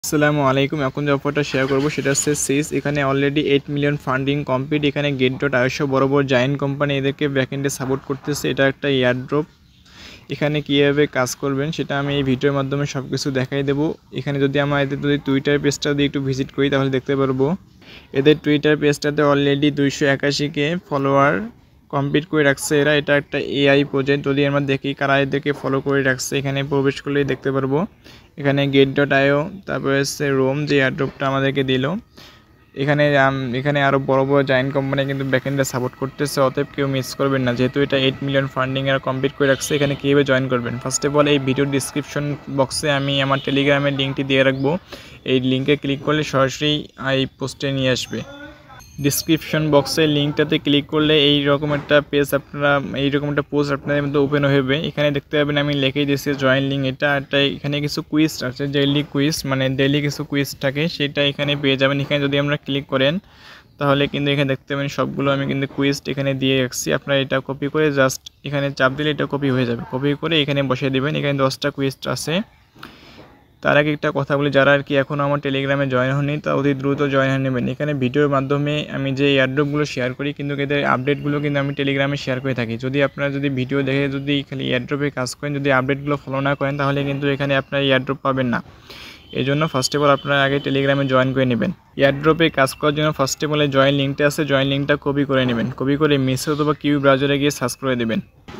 আসসালামু আলাইকুম। এখন যে অফারটা শেয়ার করব সেটা হচ্ছে সিস। এখানে অলরেডি 8 মিলিয়ন ফান্ডিং কমপ্লিট। এখানে Get.io বড় বড় জায়ান্ট কোম্পানি এদেরকে ব্যাকএন্ডে সাপোর্ট করতেছে। এটা একটা এয়ারড্রপ। এখানে কীভাবে কাজ করবেন সেটা আমি এই ভিডিওর মাধ্যমে সব কিছু দেখাই দেবো। এখানে যদি যদি টুইটার পেজটা দিয়ে একটু ভিজিট করি তাহলে দেখতে পারবো এদের টুইটার পেজটাতে অলরেডি 281K ফলোয়ার কমপ্লিট করে রাখছে এরা। এটা একটা এআই প্রজেক্ট। যদি আমরা দেখি কারা এদেরকে ফলো করে রাখছে, এখানে প্রবেশ করলেই দেখতে পারবো। এখানে Get.io, তারপরে হচ্ছে রোম যে এয়ারড্রপটা আমাদেরকে দিল। এখানে আরও বড় বড় জায়ান্ট কোম্পানি কিন্তু ব্যাকএন্ডে সাপোর্ট করতেছে, অতএব কেউ মিস করবেন না। যেহেতু এটা 8 মিলিয়ন ফান্ডিং এরা কমপ্লিট করে রাখছে, এখানে কীভাবে জয়েন করবেন ফার্স্ট অফ অল এই ভিডিওর ডিসক্রিপশন বক্সে আমি আমার টেলিগ্রামের লিঙ্কটি দিয়ে রাখবো। এই লিঙ্কে ক্লিক করলে সরাসরি এই পোস্টে নিয়ে আসবে। ডিসক্রিপশন বক্সের লিঙ্কটাতে ক্লিক করলে এই রকম একটা পেজ এইরকম একটা পোস্ট আপনাদের মধ্যে ওপেন হবে। এখানে দেখতে পাবেন আমি লিখেই দিয়েছি জয়েন লিঙ্ক। এটা এখানে কিছু কুইজ আছে, ডেইলি কুইজ, মানে ডেইলি কিছু কুইজ থাকে, সেটা এখানে পেয়ে যাবেন। এখানে যদি আমরা ক্লিক করেন তাহলে কিন্তু এখানে দেখতে পাবেন সবগুলো আমি কিন্তু কুইজ এখানে দিয়ে রাখছি। আপনারা এটা কপি করে জাস্ট এখানে চাপ দিলে এটা কপি হয়ে যাবে। কপি করে এখানে বসিয়ে দেবেন। এখানে 10টা কুইজ আছে। তার আগে একটা কথা বলি, যারা আর কি এখনও আমার টেলিগ্রামে জয়েন হয়নি তা অতি দ্রুত জয়েন হয়ে নেবেন। এখানে ভিডিওর মাধ্যমে আমি যে এয়ারড্রপগুলো শেয়ার করি কিন্তু এদের আপডেটগুলো কিন্তু আমি টেলিগ্রামে শেয়ার করে থাকি। যদি আপনারা ভিডিও দেখে খালি এয়ারড্রপে কাজ করেন, যদি আপডেটগুলো ফলো না করেন তাহলে কিন্তু এখানে আপনারা এয়ারড্রপ পাবেন না। এই জন্য ফার্স্ট অফ অল আপনারা আগে টেলিগ্রামে জয়েন করে নেবেন। এয়ারড্রপে কাজ করার জন্য ফার্স্ট অফ অল জয়েন লিঙ্কটা আছে, জয়েন লিঙ্কটা কপি করে নেবেন। কপি করে মেসে অথবা কিউ ব্রাউজারে গিয়ে সার্চ করে দেবেন।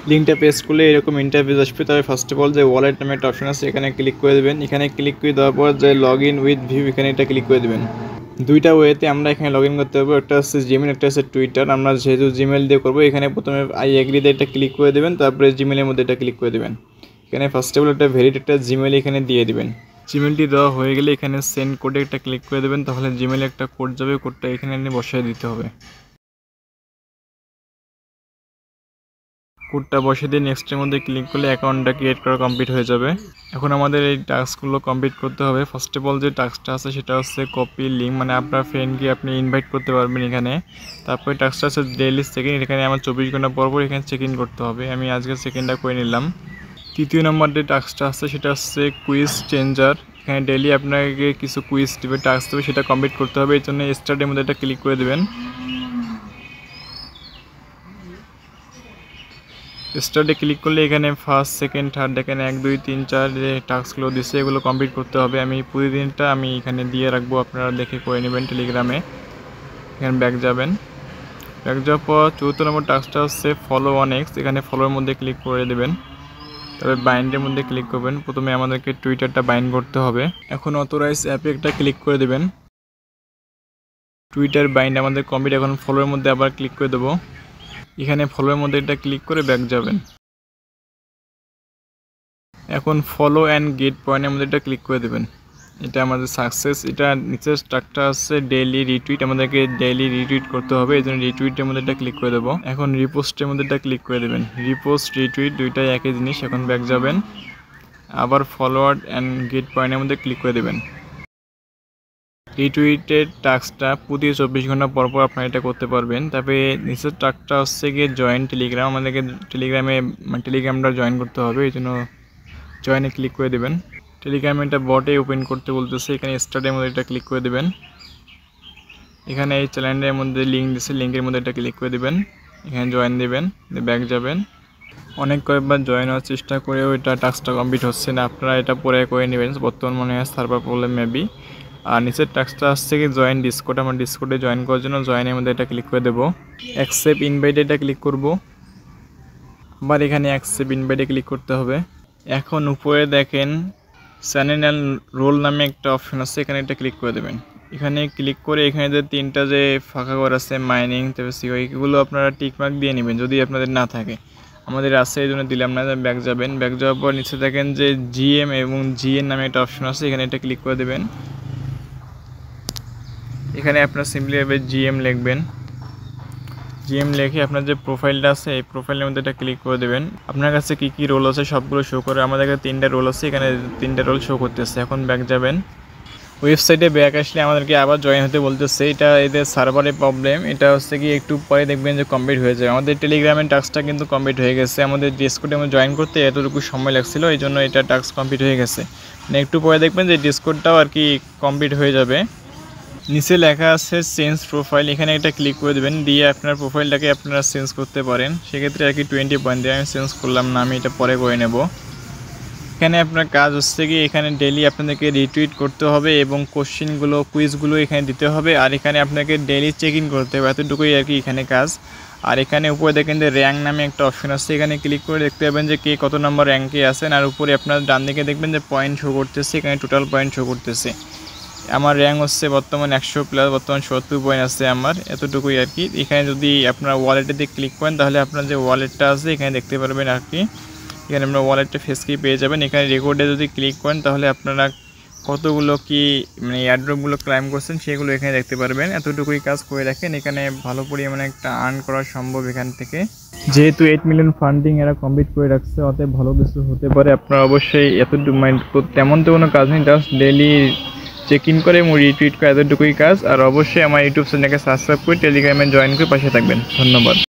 লিঙ্কটা পেস্ট করলে এরকম ইন্টারফেস আসবে। তবে ফার্স্ট অফ অল যে ওয়ালেট নামে একটা অপশন আছে এখানে ক্লিক করে দেবেন। এখানে ক্লিক করে দেওয়ার পর যে লগ ইন উইথ ভিউ এখানে এটা ক্লিক করে দেবেন। দুইটা ওয়েতে আমরা এখানে লগ ইন করতে পারবো, একটা হচ্ছে জিমেল, একটা হচ্ছে টুইটার। আমরা যেহেতু জিমেল দিয়ে করবো এখানে প্রথমে আই এগ্রিতে এটা ক্লিক করে দেবেন, তারপরে জিমেলের মধ্যে এটা ক্লিক করে দেবেন। এখানে ফার্স্ট অফ অল একটা ভ্যালিড একটা জিমেল এখানে দিয়ে দেবেন। জিমেলটি দেওয়া হয়ে গেলে এখানে সেন্ড কোডে একটা ক্লিক করে দেবেন, তাহলে জিমেলে একটা কোড যাবে, কোডটা এখানে এনে বসিয়ে দিতে হবে। কোডটা বসিয়ে দিয়ে নেক্সটের মধ্যে ক্লিক করলে অ্যাকাউন্টটা ক্রিয়েট করা কমপ্লিট হয়ে যাবে। এখন আমাদের এই টাস্কগুলো কমপ্লিট করতে হবে। ফার্স্ট অফ অল যে টাস্কটা আছে সেটা হচ্ছে কপি লিঙ্ক, মানে আপনার ফ্রেন্ডকে আপনি ইনভাইট করতে পারবেন এখানে। তারপরে টাস্কটা আছে ডেইলি চেক ইন। এখানে আমার 24 ঘন্টা পর এখানে চেক ইন করতে হবে। আমি আজকে চেক ইনটা করে নিলাম। তৃতীয় নম্বর যে টাস্কটা আছে সেটা হচ্ছে কুইজ চেঞ্জার। এখানে ডেইলি আপনাকে কিছু কুইজ দেবে, টাস্ক দেবে, সেটা কমপ্লিট করতে হবে। এই জন্য স্টার্টের মধ্যে এটা ক্লিক করে দেবেন। স্টার্টে ক্লিক করলে এখানে ফার্স্ট, সেকেন্ড, থার্ড এখানে 1, 2, 3, 4 যে টাস্কগুলো দিচ্ছে এগুলো কমপ্লিট করতে হবে। আমি প্রতিদিনটা আমি এখানে দিয়ে রাখবো, আপনারা দেখে করে নেবেন টেলিগ্রামে। এখানে ব্যাক যাবেন। ব্যাক যাওয়ার পর 4th নম্বর টাস্কটা হচ্ছে ফলো অন এক্স। এখানে ফলোর মধ্যে ক্লিক করে দেবেন। তবে বাইন্ডের মধ্যে ক্লিক করবেন। প্রথমে আমাদেরকে টুইটারটা বাইন্ড করতে হবে। এখন অথরাইজ অ্যাপে একটা ক্লিক করে দেবেন। টুইটার বাইন্ড আমাদের কমপ্লিট। এখন ফলোর মধ্যে আবার ক্লিক করে দেবো। এখানে ফলোর মধ্যে এটা ক্লিক করে ব্যাক যাবেন। এখন ফলো অ্যান্ড গেট পয়েন্টের মধ্যে এটা ক্লিক করে দেবেন। এটা আমাদের সাকসেস। এটা নিচের স্ট্রাকচার আছে ডেইলি রিটুইট, আমাদেরকে ডেইলি রিটুইট করতে হবে। এই জন্য রিটুইটের মধ্যে এটা ক্লিক করে দেবো। এখন রিপোস্টের মধ্যে এটা ক্লিক করে দেবেন। রিপোস্ট রিটুইট দুইটাই একই জিনিস। এখন ব্যাক যাবেন, আবার ফলোয়ার্ড অ্যান্ড গেট পয়েন্টের মধ্যে ক্লিক করে দেবেন। রিটুইটের টাস্কটা প্রতি 24 ঘন্টা পর পর আপনারা এটা করতে পারবেন। তারপরে নিচের টাস্কটা হচ্ছে গিয়ে জয়েন টেলিগ্রাম। আমাদেরকে টেলিগ্রামটা জয়েন করতে হবে, এই জন্য জয়েনে ক্লিক করে দেবেন। টেলিগ্রামে এটা বটে ওপেন করতে বলতেছে। এখানে স্টার্টের মধ্যে এটা ক্লিক করে দেবেন। এখানে এই চ্যানেলের মধ্যে লিঙ্ক দিচ্ছে, লিঙ্কের মধ্যে এটা ক্লিক করে দেবেন। এখানে জয়েন দেবেন, ব্যাক যাবেন। অনেক কয়েকবার জয়েন হওয়ার চেষ্টা করেও এটা টাস্কটা কমপ্লিট হচ্ছে না। আপনারা এটা পরে করে নেবেন, বর্তমান মনে হয় সার্ভার প্রবলেম মেবি। আর নিচের টাস্কটা আসছে কি জয়েন ডিসকোড। আমার ডিসকোডে জয়েন করার জন্য জয়েনের মধ্যে এটা ক্লিক করে দেবো। অ্যাকসেপ্ট ইনভাইটে এটা ক্লিক করব। আবার এখানে অ্যাকসেপ্ট ইনভাইটে ক্লিক করতে হবে। এখন উপরে দেখেন চ্যানেল অ্যান্ড রোল নামে একটা অপশন আছে, এখানে এটা ক্লিক করে দেবেন। এখানে ক্লিক করে এখানে যে 3টা যে ফাঁকা ঘর আছে মাইনিং, তারপরে সিও, এগুলো আপনারা টিকমার্ক দিয়ে নেবেন যদি আপনাদের না থাকে। আমাদের আছে এই জন্য দিলাম না। ব্যাক যাবেন। ব্যাক যাওয়ার পর নিচে দেখেন যে জিএম এবং জিএন নামে একটা অপশন আছে, এখানে এটা ক্লিক করে দেবেন। এখানে আপনার সিম্পলি এভাবে জিএম লিখবেন। জিএম লিখে আপনার যে প্রোফাইলটা আছে এই প্রোফাইলের মধ্যে এটা ক্লিক করে দেবেন। আপনার কাছে কী কী রোল আছে সবগুলো শো করে। আমাদের কাছে 3টা রোল আছে, এখানে 3টা রোল শো করতেছে। এখন ব্যাক যাবেন। ওয়েবসাইটে ব্যাক আসলে আমাদেরকে আবার জয়েন হতে বলতেছে, এটা এদের সার্ভারের প্রবলেম। এটা হচ্ছে কি একটু পরে দেখবেন যে কমপ্লিট হয়ে যাবে। আমাদের টেলিগ্রামের টাস্কটা কিন্তু কমপ্লিট হয়ে গেছে, আমাদের ডিসকর্ডে আমরা জয়েন করতে এতটুকু সময় লাগছিল, এই জন্য এটা টাস্ক কমপ্লিট হয়ে গেছে। মানে একটু পরে দেখবেন যে ডিসকর্ডটাও আর কি কমপ্লিট হয়ে যাবে। নিচে লেখা আছে চেঞ্জ প্রোফাইল, এখানে একটা ক্লিক করে দেবেন, দিয়ে আপনার প্রোফাইলটাকে আপনারা চেঞ্জ করতে পারেন। সেক্ষেত্রে আর কি 20 পয়েন্ট দিয়ে আমি চেঞ্জ করলাম না, আমি এটা পরে করে নেব। এখানে আপনার কাজ হচ্ছে কি এখানে ডেইলি আপনাদেরকে রিটুইট করতে হবে এবং কোশ্চেনগুলো কুইজগুলো এখানে দিতে হবে, আর এখানে আপনাকে ডেইলি চেক ইন করতে হবে, এতটুকুই আর কি এখানে কাজ। আর এখানে উপরে দেখেন যে র্যাঙ্ক নামে একটা অপশন আছে, এখানে ক্লিক করে দেখতে পাবেন যে কে কত নম্বর র্যাঙ্কে আছেন। আর উপরে আপনার ডান দিকে দেখবেন যে পয়েন্ট শো করতেছে, এখানে টোটাল পয়েন্ট শো করতেছে। আমার র্যাঙ্ক হচ্ছে বর্তমান 100+, বর্তমান 70 পয়েন্ট আছে আমার, এতটুকুই আর কি। এখানে যদি আপনার ওয়ালেটে দিয়ে ক্লিক করেন তাহলে আপনার যে ওয়ালেটটা আছে এখানে দেখতে পারবেন আর কি। এখানে আপনার ওয়ালেটটা ফেসকি পেয়ে যাবেন। এখানে রেকর্ডে যদি ক্লিক করেন তাহলে আপনারা কতগুলো কি মানে এয়ারড্রপগুলো ক্লাইম করছেন সেগুলো এখানে দেখতে পারবেন। এতটুকুই কাজ করে রাখেন, এখানে ভালো পরিমাণে একটা আর্ন করা সম্ভব এখান থেকে। যেহেতু 8 মিলিয়ন ফান্ডিং এরা কমপ্লিট করে রাখছে, অতএব ভালো কিছু হতে পারে। আপনারা অবশ্যই এতটুকু তেমন তো কোনো কাজ নেই, জাস্ট ডেইলি চেক ইন করে এবং রিটুইট করে, এতটুকুই কাজ। আর অবশ্যই আমার ইউটিউব চ্যানেলকে সাবস্ক্রাইব করে টেলিগ্রামে জয়েন করে পাশে থাকবেন। ধন্যবাদ।